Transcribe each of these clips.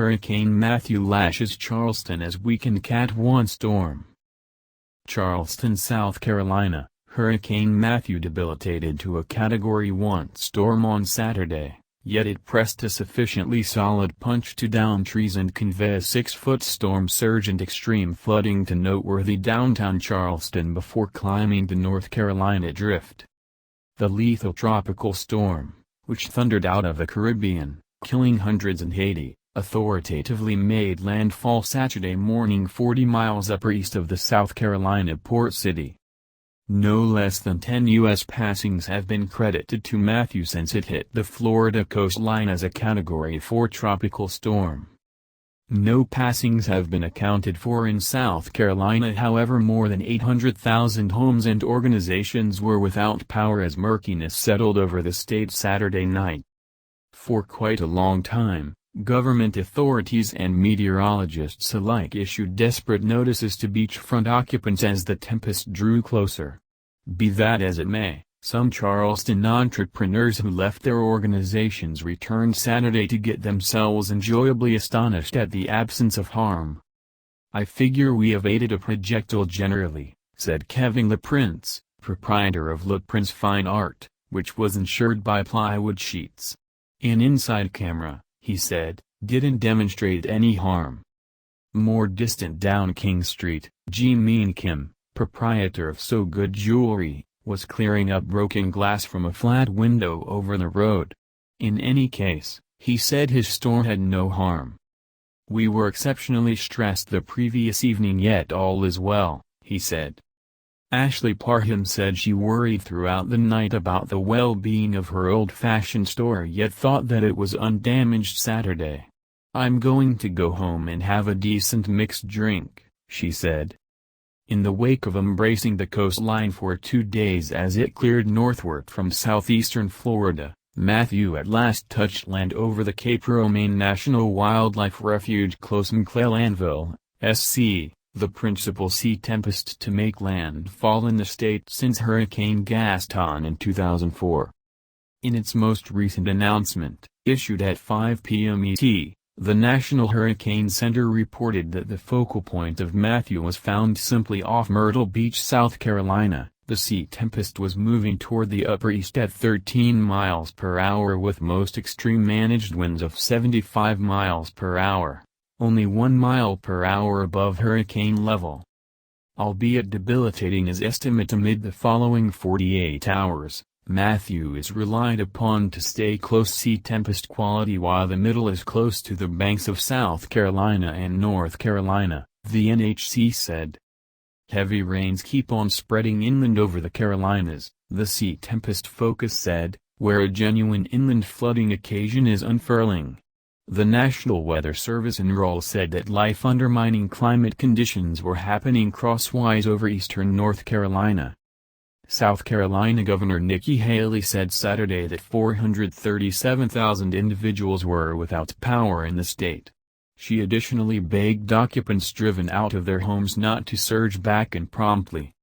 Hurricane Matthew lashes Charleston as weakened Cat 1 storm. Charleston, South Carolina, Hurricane Matthew debilitated to a Category 1 storm on Saturday, yet it pressed a sufficiently solid punch to down trees and convey a 6-foot storm surge and extreme flooding to noteworthy downtown Charleston before climbing to North Carolina drift. The lethal tropical storm, which thundered out of the Caribbean, killing hundreds in Haiti, authoritatively made landfall Saturday morning 40 miles upper east of the South Carolina port city. No less than 10 U.S. passings have been credited to Matthew since it hit the Florida coastline as a Category 4 tropical storm. No passings have been accounted for in South Carolina. However, more than 800,000 homes and organizations were without power as murkiness settled over the state Saturday night. For quite a long time, government authorities and meteorologists alike issued desperate notices to beachfront occupants as the tempest drew closer. Be that as it may, some Charleston entrepreneurs who left their organizations returned Saturday to get themselves enjoyably astonished at the absence of harm. "I figure we evaded a projectile generally," said Kevin LaPrince, proprietor of LaPrince Fine Art, which was insured by plywood sheets. "An inside camera," he said, "didn't demonstrate any harm." More distant down King Street, Ji-Min Kim, proprietor of So Good Jewelry, was clearing up broken glass from a flat window over the road. In any case, he said his store had no harm. "We were exceptionally stressed the previous evening, yet all is well," he said. Ashley Parham said she worried throughout the night about the well-being of her old-fashioned store yet thought that it was undamaged Saturday. "I'm going to go home and have a decent mixed drink," she said. In the wake of embracing the coastline for 2 days as it cleared northward from southeastern Florida, Matthew at last touched land over the Cape Romaine National Wildlife Refuge close McClellanville, SC. The principal sea tempest to make landfall in the state since Hurricane Gaston in 2004. In its most recent announcement, issued at 5 p.m. ET, the National Hurricane Center reported that the focal point of Matthew was found simply off Myrtle Beach, South Carolina. The sea tempest was moving toward the upper east at 13 miles per hour with most extreme managed winds of 75 miles per hour. Only 1 mile per hour above hurricane level. Albeit debilitating his estimate amid the following 48 hours, Matthew is relied upon to stay close sea tempest quality while the middle is close to the banks of South Carolina and North Carolina, the NHC said. Heavy rains keep on spreading inland over the Carolinas, the sea tempest focus said, where a genuine inland flooding occasion is unfurling. The National Weather Service NROL said that life-undermining climate conditions were happening crosswise over eastern North Carolina. South Carolina Governor Nikki Haley said Saturday that 437,000 individuals were without power in the state. She additionally begged occupants driven out of their homes not to surge back in promptly.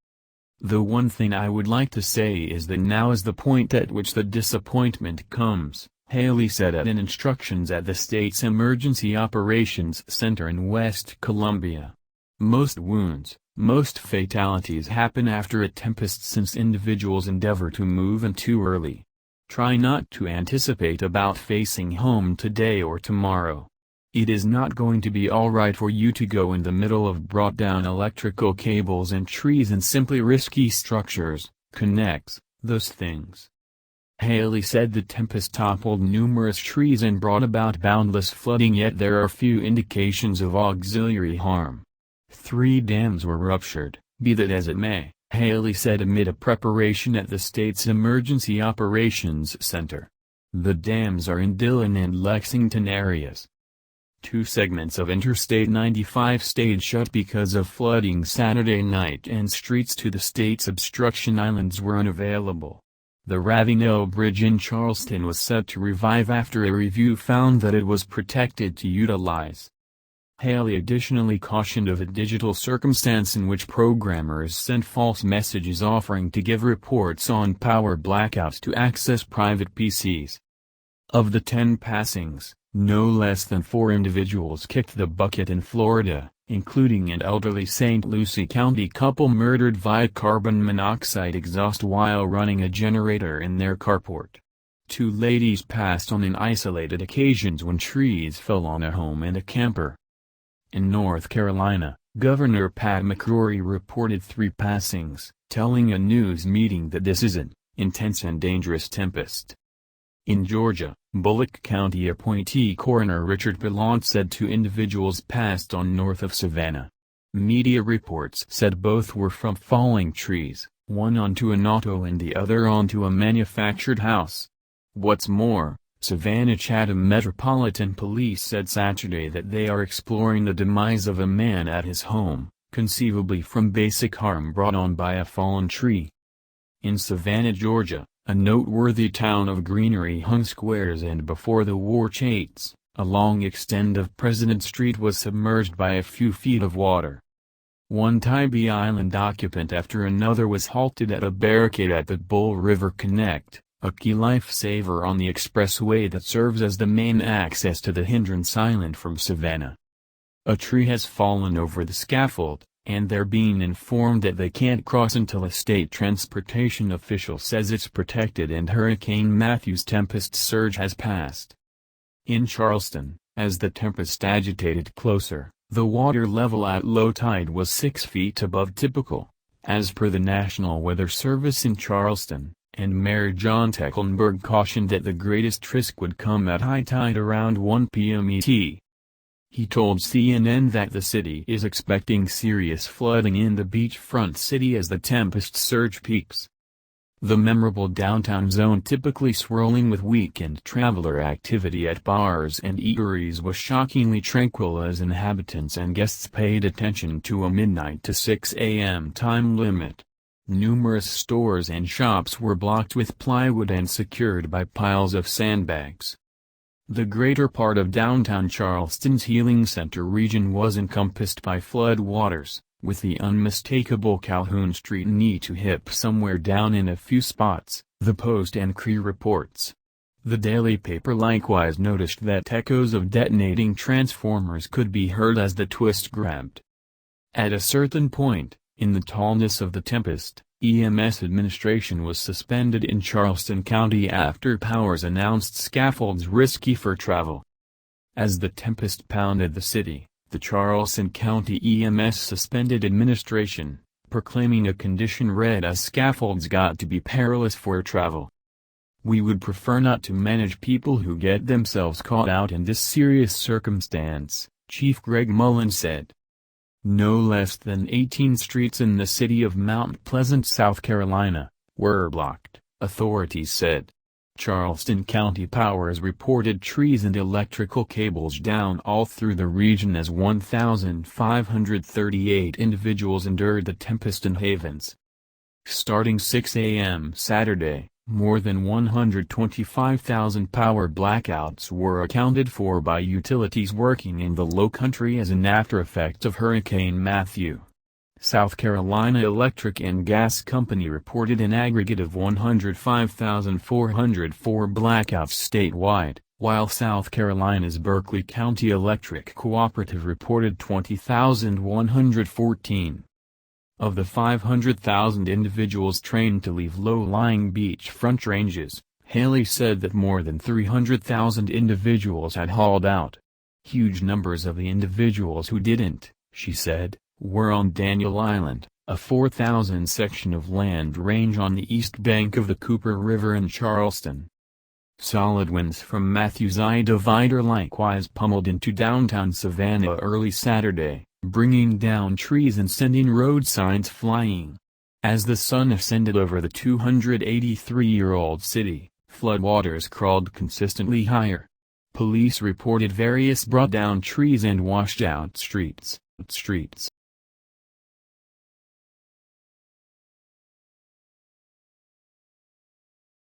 "The one thing I would like to say is that now is the point at which the disappointment comes," Haley said at an instructions at the state's Emergency Operations Center in West Columbia. "Most wounds, most fatalities happen after a tempest since individuals endeavor to move in too early. Try not to anticipate about facing home today or tomorrow. It is not going to be alright for you to go in the middle of brought down electrical cables and trees and simply risky structures, connects, those things." Haley said the tempest toppled numerous trees and brought about boundless flooding, yet there are few indications of auxiliary harm. 3 dams were ruptured, be that as it may, Haley said amid a preparation at the state's Emergency Operations Center. The dams are in Dillon and Lexington areas. 2 segments of Interstate 95 stayed shut because of flooding Saturday night and streets to the state's obstruction islands were unavailable. The Ravenel Bridge in Charleston was set to revive after a review found that it was protected to utilize. Haley additionally cautioned of a digital circumstance in which programmers sent false messages offering to give reports on power blackouts to access private PCs. Of the 10 passings, No less than 4 individuals kicked the bucket in Florida, including an elderly St. Lucie County couple murdered via carbon monoxide exhaust while running a generator in their carport. 2 ladies passed on in isolated occasions when trees fell on a home and a camper. In North Carolina, Governor Pat McCrory reported 3 passings, telling a news meeting that this is an intense and dangerous tempest. In Georgia, Bullock County appointee Coroner Richard Pillant said 2 individuals passed on north of Savannah. Media reports said both were from falling trees, one onto an auto and the other onto a manufactured house. What's more, Savannah-Chatham Metropolitan Police said Saturday that they are exploring the demise of a man at his home, conceivably from basic harm brought on by a fallen tree. In Savannah, Georgia, a noteworthy town of greenery hung squares and before the war chairs, a long extent of President Street was submerged by a few feet of water. One Tybee Island occupant after another was halted at a barricade at the Bull River Connect, a key lifesaver on the expressway that serves as the main access to the hindrance island from Savannah. A tree has fallen over the scaffold, and they're being informed that they can't cross until a state transportation official says it's protected and Hurricane Matthew's tempest surge has passed. In Charleston, as the tempest agitated closer, the water level at low tide was 6 feet above typical, as per the National Weather Service in Charleston, and Mayor John Tecklenburg cautioned that the greatest risk would come at high tide around 1 p.m. ET. He told CNN that the city is expecting serious flooding in the beachfront city as the tempest surge peaks. The memorable downtown zone, typically swirling with weekend traveler activity at bars and eateries, was shockingly tranquil as inhabitants and guests paid attention to a midnight to 6 a.m. time limit. Numerous stores and shops were blocked with plywood and secured by piles of sandbags. The greater part of downtown Charleston's Healing Center region was encompassed by flood waters, with the unmistakable Calhoun Street knee-to-hip somewhere down in a few spots, the Post and Cree reports. The daily paper likewise noticed that echoes of detonating transformers could be heard as the twist grabbed. At a certain point, in the tallness of the tempest, EMS administration was suspended in Charleston County after Powers announced scaffolds risky for travel. As the tempest pounded the city, the Charleston County EMS suspended administration, proclaiming a condition read as scaffolds got to be perilous for travel. "We would prefer not to manage people who get themselves caught out in this serious circumstance," Chief Greg Mullen said. No less than 18 streets in the city of Mount Pleasant, South Carolina, were blocked, authorities said. Charleston County Powers reported trees and electrical cables down all through the region as 1,538 individuals endured the tempest in havens. Starting 6 a.m. Saturday, more than 125,000 power blackouts were accounted for by utilities working in the Lowcountry as an aftereffect of Hurricane Matthew. South Carolina Electric and Gas Company reported an aggregate of 105,404 blackouts statewide, while South Carolina's Berkeley County Electric Cooperative reported 20,114. Of the 500,000 individuals trained to leave low-lying beachfront ranges, Haley said that more than 300,000 individuals had hauled out. Huge numbers of the individuals who didn't, she said, were on Daniel Island, a 4,000 section of land range on the east bank of the Cooper River in Charleston. Solid winds from Matthew's I divider likewise pummeled into downtown Savannah early Saturday, bringing down trees and sending road signs flying. As the sun ascended over the 283-year-old city, floodwaters crawled consistently higher. Police reported various brought down trees and washed out streets.